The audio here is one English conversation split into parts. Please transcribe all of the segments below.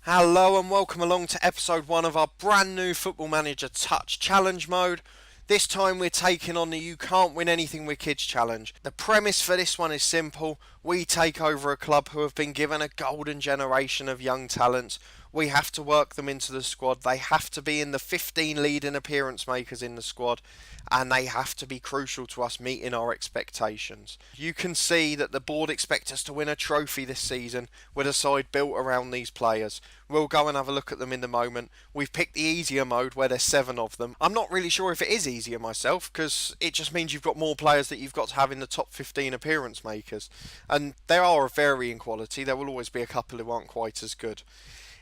Hello and welcome along to episode 1 of our brand new Football Manager Touch Challenge mode. This time we're taking on the You Can't Win Anything with Kids challenge. The premise for this one is simple. We take over a club who have been given a golden generation of young talents. We have to work them into the squad. They have to be in the 15 leading appearance makers in the squad, and they have to be crucial to us meeting our expectations. You can see that the board expect us to win a trophy this season with a side built around these players. We'll go and have a look at them in a moment. We've picked the easier mode where there's 7 of them. I'm not really sure if it is easier myself, because it just means you've got more players that you've got to have in the top 15 appearance makers. And there are of varying quality. There will always be a couple who aren't quite as good.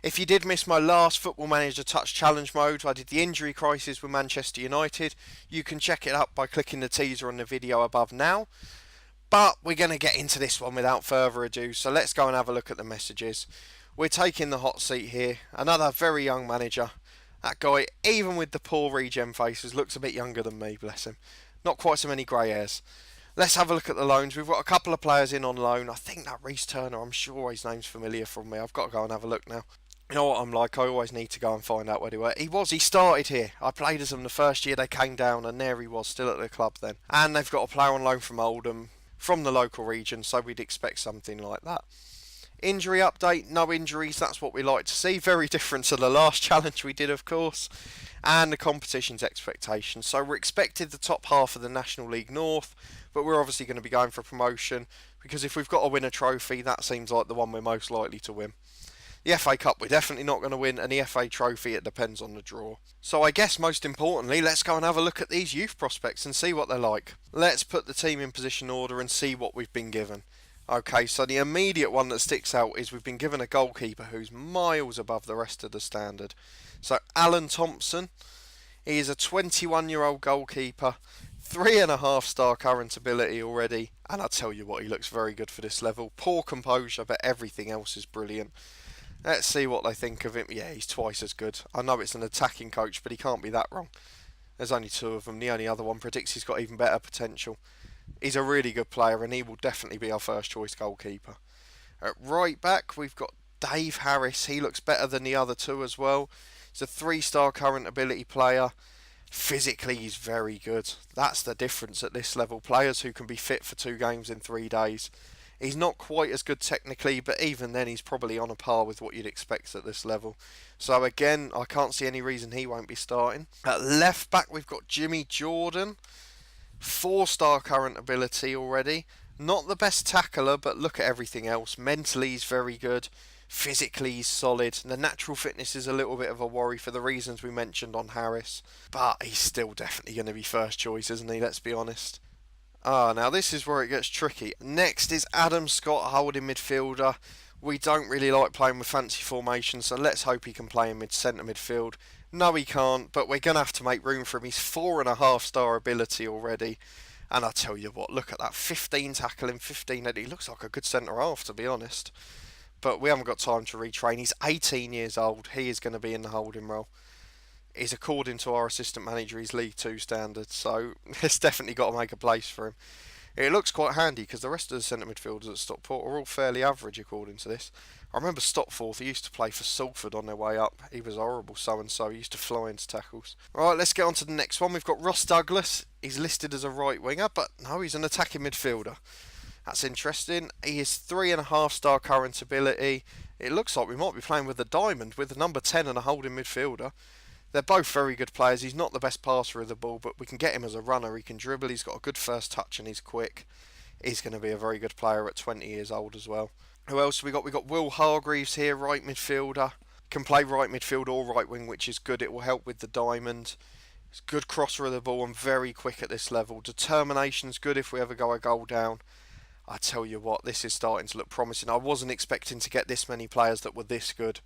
If you did miss my last Football Manager Touch Challenge mode, I did the injury crisis with Manchester United. You can check it out by clicking the teaser on the video above now. But we're going to get into this one without further ado, so let's go and have a look at the messages. We're taking the hot seat here. Another very young manager. That guy, even with the poor regen faces, looks a bit younger than me, bless him. Not quite so many grey hairs. Let's have a look at the loans. We've got a couple of players in on loan. I think that Reece Turner, I'm sure his name's familiar from me. I've got to go and have a look now. You know what I'm like, I always need to go and find out where they were. He started here. I played as them the first year they came down, and there he was, still at the club then. And they've got a player on loan from Oldham, from the local region, so we'd expect something like that. Injury update, no injuries, that's what we like to see. Very different to the last challenge we did, of course. And the competition's expectations. So we're expected the top half of the National League North, but we're obviously going to be going for promotion, because if we've got to win a trophy, that seems like the one we're most likely to win. The FA Cup we're definitely not going to win, and the FA Trophy it depends on the draw. So I guess most importantly, let's go and have a look at these youth prospects and see what they're like. Let's put the team in position order and see what we've been given. Okay, so the immediate one that sticks out is we've been given a goalkeeper who's miles above the rest of the standard. So Alan Thompson, he is a 21-year-old goalkeeper, 3.5 star current ability already, and I tell you what, he looks very good for this level. Poor composure, but everything else is brilliant. Let's see what they think of him. Yeah, he's twice as good. I know it's an attacking coach, but he can't be that wrong. There's only 2 of them. The only other one predicts he's got even better potential. He's a really good player, and he will definitely be our first choice goalkeeper. At right back, we've got Dave Harris. He looks better than the other 2 as well. He's a 3-star current ability player. Physically, he's very good. That's the difference at this level. Players who can be fit for 2 games in 3 days. He's not quite as good technically, but even then he's probably on a par with what you'd expect at this level. So again, I can't see any reason he won't be starting. At left back, we've got Jimmy Jordan. 4-star current ability already. Not the best tackler, but look at everything else. Mentally, he's very good. Physically, he's solid. The natural fitness is a little bit of a worry for the reasons we mentioned on Harris. But he's still definitely going to be first choice, isn't he? Let's be honest. Now this is where it gets tricky. Next is Adam Scott, holding midfielder. We don't really like playing with fancy formations, so let's hope he can play in centre midfield. No, he can't, but we're going to have to make room for him. He's 4.5 star ability already. And I tell you what, look at that. 15 tackling, 15 head. He looks like a good centre half, to be honest. But we haven't got time to retrain. He's 18 years old. He is going to be in the holding role. Is according to our assistant manager, he's League 2 standards, so it's definitely got to make a place for him. It looks quite handy because the rest of the centre midfielders at Stockport are all fairly average according to this. I remember Stockport, he used to play for Salford on their way up. He was horrible so-and-so, he used to fly into tackles. Right, let's get on to the next one. We've got Ross Douglas. He's listed as a right winger, but no, he's an attacking midfielder. That's interesting. He is 3.5 star current ability. It looks like we might be playing with a diamond with the number 10 and a holding midfielder. They're both very good players. He's not the best passer of the ball, but we can get him as a runner. He can dribble, he's got a good first touch, and he's quick. He's going to be a very good player at 20 years old as well. Who else have we got? We've got Will Hargreaves here, right midfielder. Can play right midfield or right wing, which is good. It will help with the diamond. He's a good crosser of the ball and very quick at this level. Determination's good if we ever go a goal down. I tell you what, this is starting to look promising. I wasn't expecting to get this many players that were this good.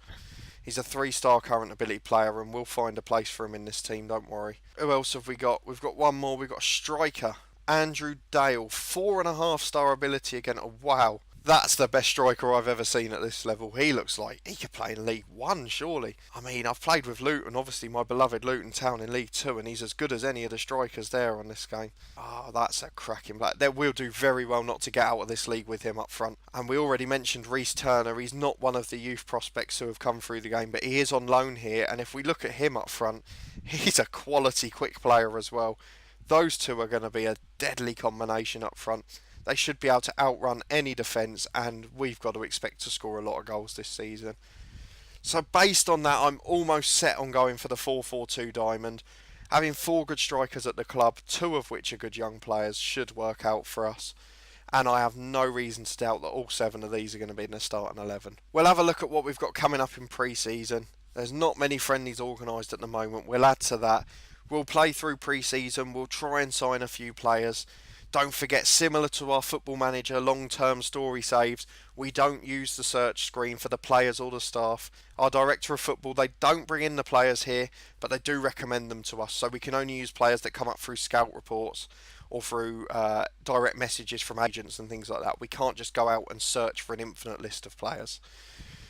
He's a 3-star current ability player, and we'll find a place for him in this team, don't worry. Who else have we got? We've got one more. We've got a striker, Andrew Dale. 4.5 star ability again. Oh, wow. That's the best striker I've ever seen at this level. He looks like he could play in League 1, surely. I mean, I've played with Luton, obviously my beloved Luton Town in League 2, and he's as good as any of the strikers there on this game. Oh, that's a cracking black. We'll do very well not to get out of this league with him up front. And we already mentioned Reece Turner. He's not one of the youth prospects who have come through the game, but he is on loan here, and if we look at him up front, he's a quality quick player as well. Those two are going to be a deadly combination up front. They should be able to outrun any defence, and we've got to expect to score a lot of goals this season. So based on that, I'm almost set on going for the 4-4-2 diamond. Having 4 good strikers at the club, 2 of which are good young players, should work out for us. And I have no reason to doubt that all 7 of these are going to be in the starting 11. We'll have a look at what we've got coming up in pre-season. There's not many friendlies organised at the moment. We'll add to that. We'll play through pre-season. We'll try and sign a few players. Don't forget, similar to our Football Manager long-term story saves, we don't use the search screen for the players or the staff. Our Director of Football, they don't bring in the players here, but they do recommend them to us. So we can only use players that come up through scout reports or through direct messages from agents and things like that. We can't just go out and search for an infinite list of players.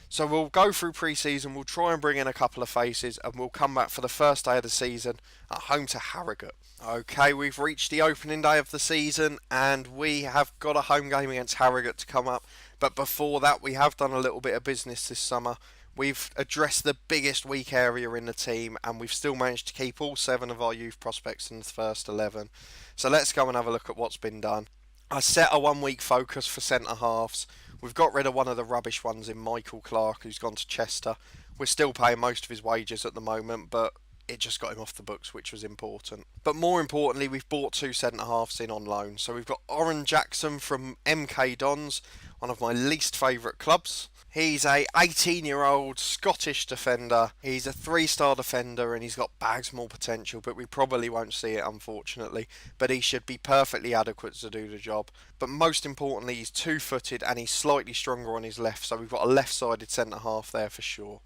So we'll go through pre-season, we'll try and bring in a couple of faces, and we'll come back for the first day of the season at home to Harrogate. Okay, we've reached the opening day of the season, and we have got a home game against Harrogate to come up. But before that, we have done a little bit of business this summer. We've addressed the biggest weak area in the team, and we've still managed to keep all 7 of our youth prospects in the first 11. So let's go and have a look at what's been done. I set a 1-week focus for centre-halves. We've got rid of one of the rubbish ones in Michael Clark, who's gone to Chester. We're still paying most of his wages at the moment, but it just got him off the books, which was important. But more importantly, we've bought 2 centre-halves in on loan. So we've got Oren Jackson from MK Dons, one of my least favourite clubs. He's a 18-year-old Scottish defender. He's a 3-star defender and he's got bags more potential, but we probably won't see it, unfortunately. But he should be perfectly adequate to do the job. But most importantly, he's 2-footed and he's slightly stronger on his left, so we've got a left-sided centre-half there for sure.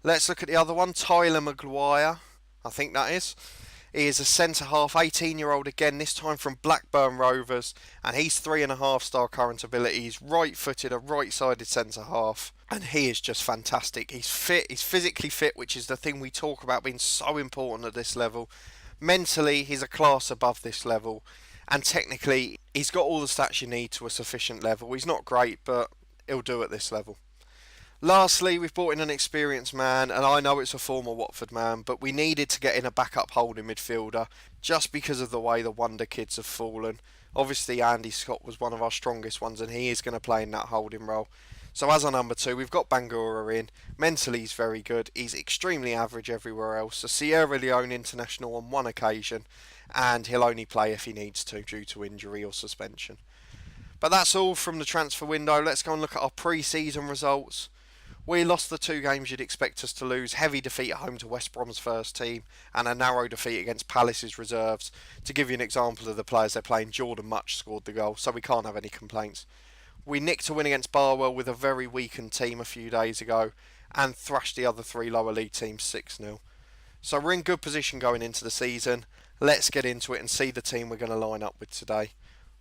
Let's look at the other one, Tyler Maguire, I think that is. He is a centre-half, 18-year-old again, this time from Blackburn Rovers, and he's 3.5-star current ability. He's right-footed, a right-sided centre-half, and he is just fantastic. He's fit, he's physically fit, which is the thing we talk about being so important at this level. Mentally, he's a class above this level, and technically, he's got all the stats you need to a sufficient level. He's not great, but he'll do at this level. Lastly, we've brought in an experienced man, and I know it's a former Watford man, but we needed to get in a backup holding midfielder just because of the way the Wonderkids have fallen. Obviously, Andy Scott was one of our strongest ones, and he is going to play in that holding role. So as our number 2, we've got Bangura in. Mentally, he's very good. He's extremely average everywhere else. A Sierra Leone international on 1 occasion, and he'll only play if he needs to due to injury or suspension. But that's all from the transfer window. Let's go and look at our pre-season results. We lost the 2 games you'd expect us to lose. Heavy defeat at home to West Brom's first team and a narrow defeat against Palace's reserves. To give you an example of the players they're playing, Jordan Much scored the goal, so we can't have any complaints. We nicked a win against Barwell with a very weakened team a few days ago and thrashed the other 3 lower league teams 6-0. So we're in good position going into the season. Let's get into it and see the team we're going to line up with today.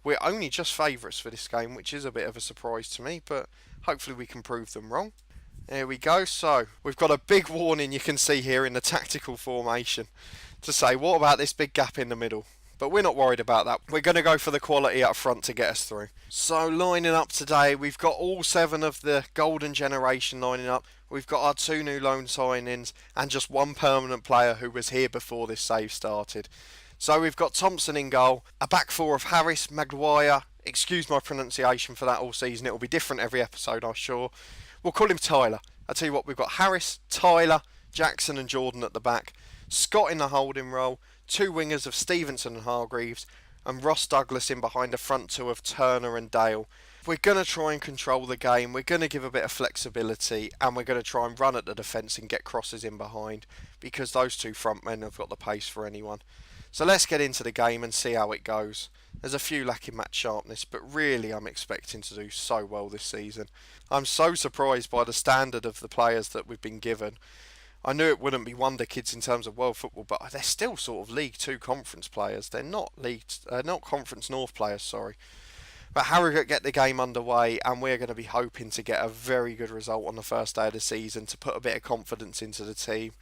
We're only just favourites for this game, which is a bit of a surprise to me, but hopefully we can prove them wrong. There we go. So we've got a big warning you can see here in the tactical formation to say, what about this big gap in the middle? But we're not worried about that. We're going to go for the quality up front to get us through. So lining up today, we've got all 7 of the golden generation lining up. We've got our 2 new loan signings and just 1 permanent player who was here before this save started. So we've got Thompson in goal, a back 4 of Harris, Maguire. Excuse my pronunciation for that all season. It will be different every episode, I'm sure. We'll call him Tyler. I'll tell you what, we've got Harris, Tyler, Jackson and Jordan at the back. Scott in the holding role, 2 wingers of Stevenson and Hargreaves, and Ross Douglas in behind a front 2 of Turner and Dale. We're going to try and control the game, we're going to give a bit of flexibility, and we're going to try and run at the defence and get crosses in behind, because those 2 front men have got the pace for anyone. So let's get into the game and see how it goes. There's a few lacking match sharpness, but really I'm expecting to do so well this season. I'm so surprised by the standard of the players that we've been given. I knew it wouldn't be Wonderkids in terms of world football, but they're still sort of League 2 conference players. They're not Conference North players, sorry. But Harrogate get the game underway, and we're going to be hoping to get a very good result on the first day of the season to put a bit of confidence into the team.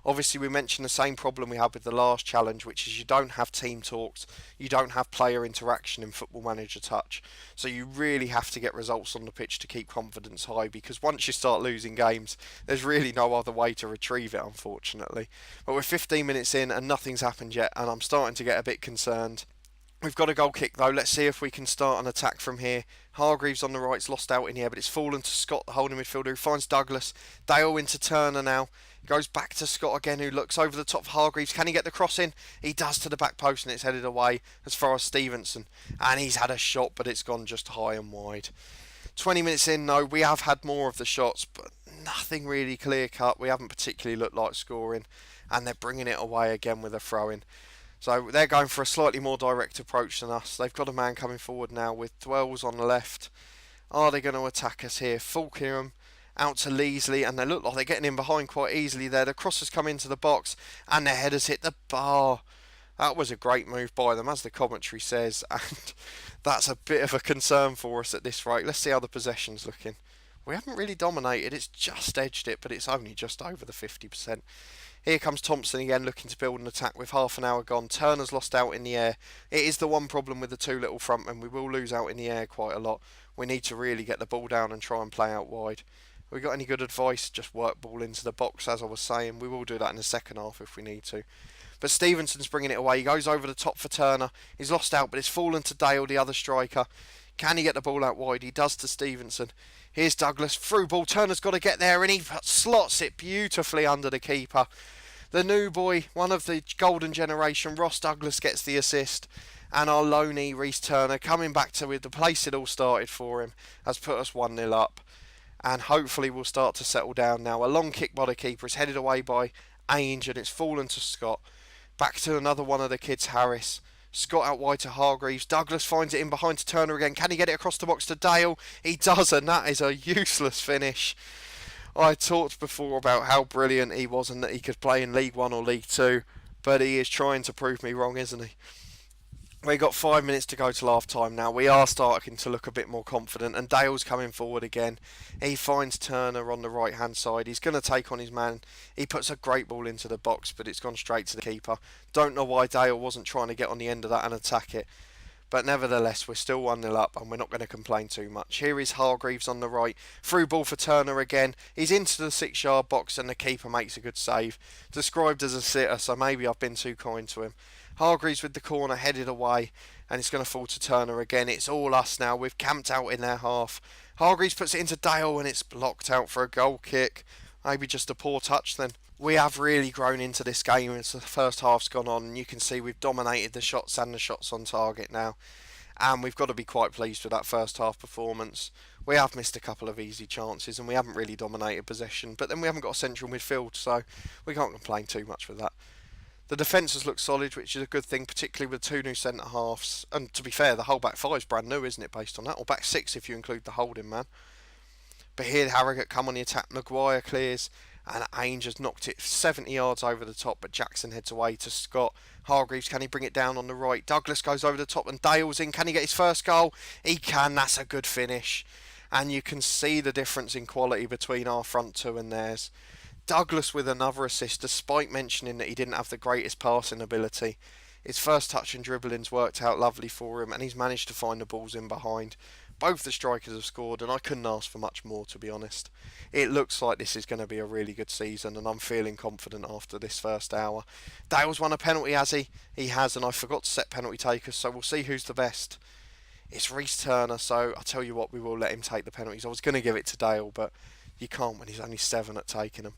Obviously, we mentioned the same problem we had with the last challenge, which is you don't have team talks, you don't have player interaction in Football Manager Touch. So you really have to get results on the pitch to keep confidence high, because once you start losing games, there's really no other way to retrieve it, unfortunately. But we're 15 minutes in and nothing's happened yet, and I'm starting to get a bit concerned. We've got a goal kick though. Let's see if we can start an attack from here. Hargreaves on the right's lost out in the air, but it's fallen to Scott, the holding midfielder, who finds Douglas. Dale into Turner now. Goes back to Scott again, who looks over the top of Hargreaves. Can he get the cross in? He does, to the back post, and it's headed away as far as Stevenson. And he's had a shot, but it's gone just high and wide. 20 minutes in though, we have had more of the shots, but nothing really clear cut. We haven't particularly looked like scoring, and they're bringing it away again with a throw in. So they're going for a slightly more direct approach than us. They've got a man coming forward now with Dwells on the left. Are they going to attack us here? Fulkingham out to Leasley, and they look like they're getting in behind quite easily there. The cross has come into the box, and their headers hit the bar. That was a great move by them, as the commentary says, and that's a bit of a concern for us at this rate. Let's see how the possession's looking. We haven't really dominated, it's just edged it, but it's only just over the 50%. Here comes Thompson again, looking to build an attack with half an hour gone. Turner's lost out in the air. It is the one problem with the two little frontmen. We will lose out in the air quite a lot. We need to really get the ball down and try and play out wide. Have we got any good advice? Just work ball into the box, as I was saying. We will do that in the second half if we need to. But Stevenson's bringing it away. He goes over the top for Turner. He's lost out, but it's fallen to Dale, the other striker. Can he get the ball out wide? He does to Stevenson. Here's Douglas. Through ball. Turner's got to get there, and he slots it beautifully under the keeper. The new boy, one of the golden generation, Ross Douglas, gets the assist. And our loanee, Reece Turner, coming back to the place it all started for him, has put us 1-0 up. And hopefully we'll start to settle down now. A long kick by the keeper is headed away by Ainge, and it's fallen to Scott. Back to another one of the kids, Harris. Scott out wide to Hargreaves. Douglas finds it in behind to Turner again. Can he get it across the box to Dale? He does, and that is a useless finish. I talked before about how brilliant he was and that he could play in League 1 or League 2, but he is trying to prove me wrong, isn't he? We've got 5 minutes to go till half time now. We are starting to look a bit more confident, and Dale's coming forward again. He finds Turner on the right hand side. He's going to take on his man. He puts a great ball into the box, but it's gone straight to the keeper. Don't know why Dale wasn't trying to get on the end of that and attack it. But nevertheless, we're still 1-0 up, and we're not going to complain too much. Here is Hargreaves on the right. Through ball for Turner again. He's into the 6-yard box, and the keeper makes a good save. Described as a sitter, so maybe I've been too kind to him. Hargreaves with the corner, headed away, and it's going to fall to Turner again. It's all us now. We've camped out in their half. Hargreaves puts it into Dale, and it's blocked out for a goal kick. Maybe just a poor touch then. We have really grown into this game as the first half's gone on, and you can see we've dominated the shots and the shots on target now, and we've got to be quite pleased with that first half performance. We have missed a couple of easy chances, and we haven't really dominated possession, but then we haven't got a central midfield, so we can't complain too much with that. The defence has looked solid, which is a good thing, particularly with 2 new centre halves, and to be fair, the whole back 5's brand new, isn't it, based on that, or back 6 if you include the holding man. But here Harrogate come on the attack. Maguire clears, and Ainge has knocked it 70 yards over the top, but Jackson heads away to Scott. Hargreaves, can he bring it down on the right? Douglas goes over the top, and Dale's in. Can he get his first goal? He can. That's a good finish. And you can see the difference in quality between our front two and theirs. Douglas with another assist, despite mentioning that he didn't have the greatest passing ability. His first touch and dribbling's worked out lovely for him, and he's managed to find the balls in behind. Both the strikers have scored, and I couldn't ask for much more, to be honest. It looks like this is going to be a really good season, and I'm feeling confident after this first hour. Dale's won a penalty, has he? He has, and I forgot to set penalty takers, so we'll see who's the best. It's Reece Turner, so I tell you what, we will let him take the penalties. I was going to give it to Dale, but you can't when he's only 7 at taking them.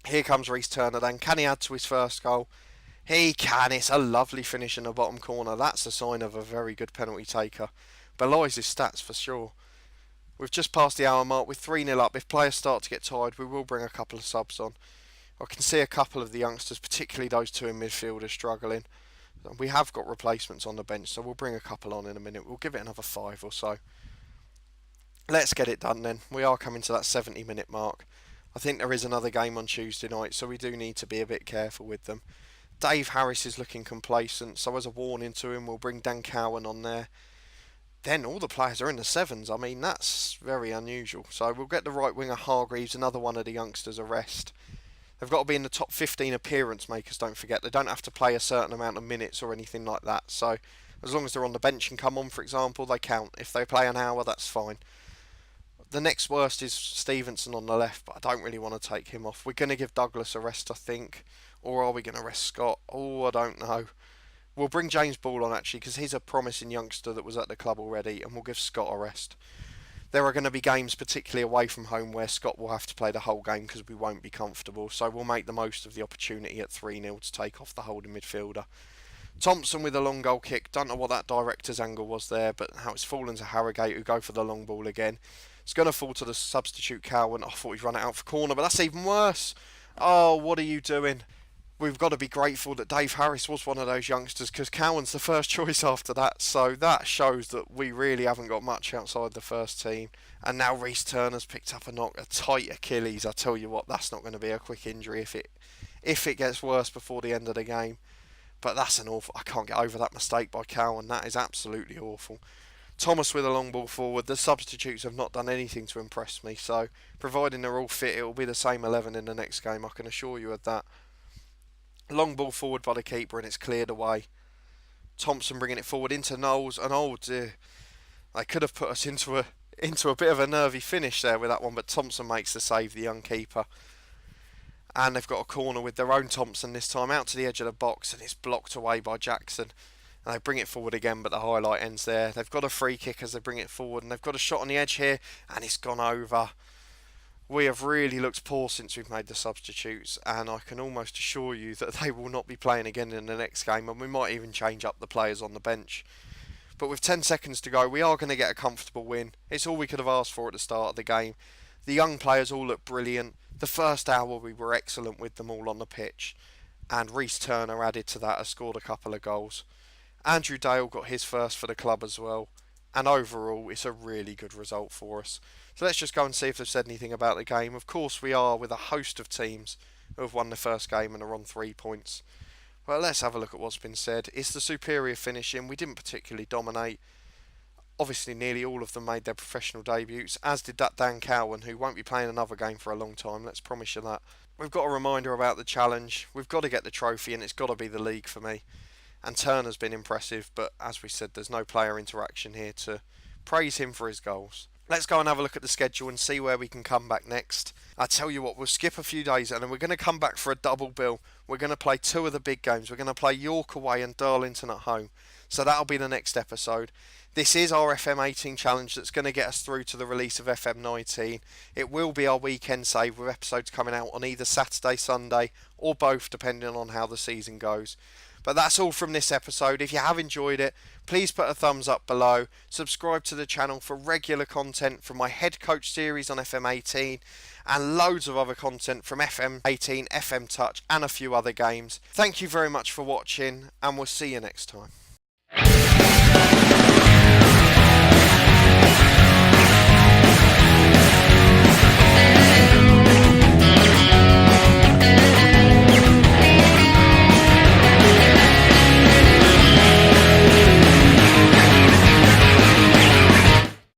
Here comes Reece Turner then. Can he add to his first goal? He can. It's a lovely finish in the bottom corner. That's a sign of a very good penalty taker. Belies his stats for sure. We've just passed the hour mark. We're 3-0 up. If players start to get tired, we will bring a couple of subs on. I can see a couple of the youngsters, particularly those 2 in midfield, are struggling. We have got replacements on the bench, so we'll bring a couple on in a minute. We'll give it another 5 or so. Let's get it done then. We are coming to that 70-minute mark. I think there is another game on Tuesday night, so we do need to be a bit careful with them. Dave Harris is looking complacent, so as a warning to him, we'll bring Dan Cowan on there. then all the players are in the sevens. I mean, that's very unusual. So we'll get the right winger Hargreaves, another one of the youngsters, a rest. They've got to be in the top 15 appearance makers, don't forget. They don't have to play a certain amount of minutes or anything like that. So as long as they're on the bench and come on, for example, they count. If they play an hour, that's fine. The next worst is Stevenson on the left, but I don't really want to take him off. We're going to give Douglas a rest, I think. Or are we going to rest Scott? Oh, I don't know. We'll bring James Ball on, actually, because he's a promising youngster that was at the club already, and we'll give Scott a rest. There are going to be games, particularly away from home, where Scott will have to play the whole game because we won't be comfortable. So we'll make the most of the opportunity at 3-0 to take off the holding midfielder. Thompson with a long goal kick. Don't know what that director's angle was there, but how it's fallen to Harrogate, who go for the long ball again. It's going to fall to the substitute Cowan. I thought he'd run it out for corner, but that's even worse. Oh, what are you doing? We've got to be grateful that Dave Harris was one of those youngsters, because Cowan's the first choice after that. So that shows that we really haven't got much outside the first team. And now Reece Turner's picked up a tight Achilles. I tell you what, that's not going to be a quick injury if it gets worse before the end of the game. But that's an awful... I can't get over that mistake by Cowan. That is absolutely awful. Thomas with a long ball forward. The substitutes have not done anything to impress me. So providing they're all fit, it will be the same 11 in the next game. I can assure you of that. Long ball forward by the keeper and it's cleared away. Thompson bringing it forward into Knowles, and oh dear, they could have put us into a bit of a nervy finish there with that one, but Thompson makes the save, the young keeper. And they've got a corner with their own Thompson this time, out to the edge of the box, and it's blocked away by Jackson. And they bring it forward again, but the highlight ends there. They've got a free kick as they bring it forward, and they've got a shot on the edge here, and it's gone over. We have really looked poor since we've made the substitutes, and I can almost assure you that they will not be playing again in the next game, and we might even change up the players on the bench. But with 10 seconds to go, we are going to get a comfortable win. It's all we could have asked for at the start of the game. The young players all look brilliant. The first hour we were excellent with them all on the pitch, and Reece Turner added to that, has scored a couple of goals. Andrew Dale got his first for the club as well, and overall it's a really good result for us. So let's just go and see if they've said anything about the game. Of course we are, with a host of teams who have won the first game and are on 3 points. Well, let's have a look at what's been said. It's the superior finishing. We didn't particularly dominate. Obviously nearly all of them made their professional debuts, as did that Dan Cowan, who won't be playing another game for a long time, let's promise you that. We've got a reminder about the challenge. We've got to get the trophy, and it's got to be the league for me. And Turner's been impressive, but as we said, there's no player interaction here to praise him for his goals. Let's go and have a look at the schedule and see where we can come back next. I tell you what, we'll skip a few days and then we're going to come back for a double bill. We're going to play 2 of the big games. We're going to play York away and Darlington at home. So that'll be the next episode. This is our FM18 challenge that's going to get us through to the release of FM19. It will be our weekend save, with episodes coming out on either Saturday, Sunday, or both, depending on how the season goes. But that's all from this episode. If you have enjoyed it, please put a thumbs up below. Subscribe to the channel for regular content from my head coach series on FM18 and loads of other content from FM18, FM Touch and a few other games. Thank you very much for watching, and we'll see you next time.